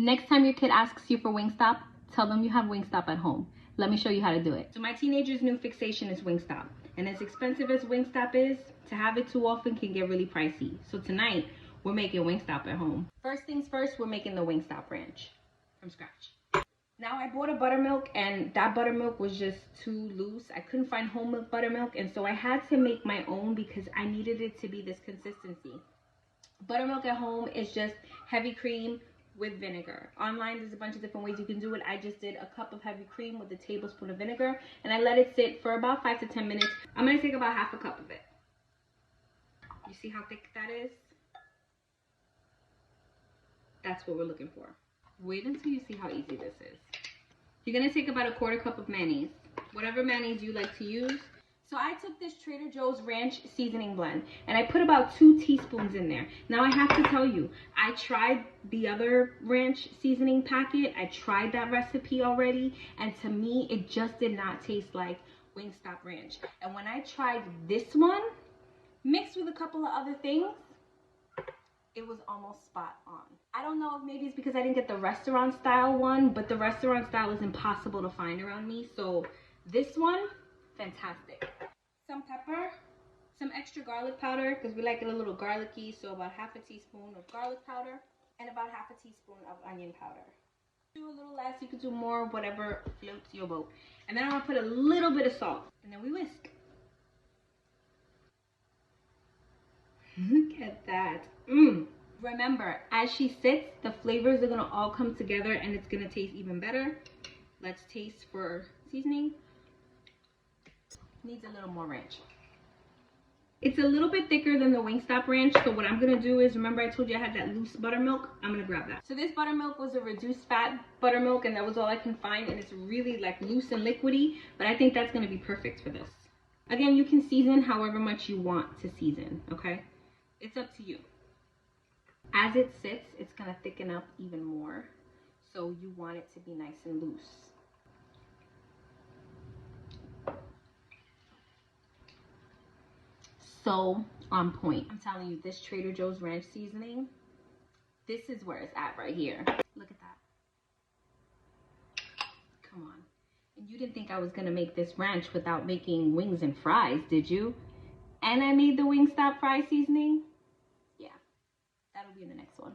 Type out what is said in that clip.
Next time your kid asks you for Wingstop, tell them you have Wingstop at home. Let me show you how to do it. So my teenager's new fixation is Wingstop. And as expensive as Wingstop is, to have it too often can get really pricey. So tonight, we're making Wingstop at home. First things first, we're making the Wingstop ranch from scratch. Now I bought a buttermilk and that buttermilk was just too loose. I couldn't find whole milk buttermilk, and so I had to make my own because I needed it to be this consistency. Buttermilk at home is just heavy cream with vinegar. Online there's a bunch of different ways you can do it. I just did a cup of heavy cream with a tablespoon of vinegar and I let it sit for about 5 to 10 minutes. I'm gonna take about half a cup of it. You see how thick that is? That's what we're looking for. Wait until you see how easy this is. You're gonna take about a 1/4 cup of mayonnaise, whatever mayonnaise you like to use. So I took this Trader Joe's ranch seasoning blend and I put about 2 teaspoons in there. Now I have to tell you, I tried the other ranch seasoning packet. I tried that recipe already, and to me, it just did not taste like Wingstop ranch. And when I tried this one, mixed with a couple of other things, it was almost spot on. I don't know if maybe it's because I didn't get the restaurant style one, but the restaurant style is impossible to find around me. So this one, fantastic. Some pepper, some extra garlic powder because we like it a little garlicky, so about half a teaspoon of garlic powder and about half a teaspoon of onion powder. Do a little less, you could do more, whatever floats your boat. And then I'm gonna put a little bit of salt and then we whisk. Look at that. Remember, as she sits, the flavors are gonna all come together and it's gonna taste even better. Let's taste for seasoning. Needs a little more ranch. It's a little bit thicker than the Wingstop ranch, so what I'm gonna do is, remember I told you I had that loose buttermilk? I'm gonna grab that. So this buttermilk was a reduced fat buttermilk and that was all I can find, and it's really like loose and liquidy, but I think that's gonna be perfect for this. Again, you can season however much you want to season, okay? It's up to you. As it sits, it's gonna thicken up even more, so you want it to be nice and loose. So on point. I'm telling you, this Trader Joe's ranch seasoning, this is where it's at right here. Look at that. Come on. And you didn't think I was gonna make this ranch without making wings and fries, did you? And I made the Wingstop fry seasoning. Yeah, that'll be in the next one.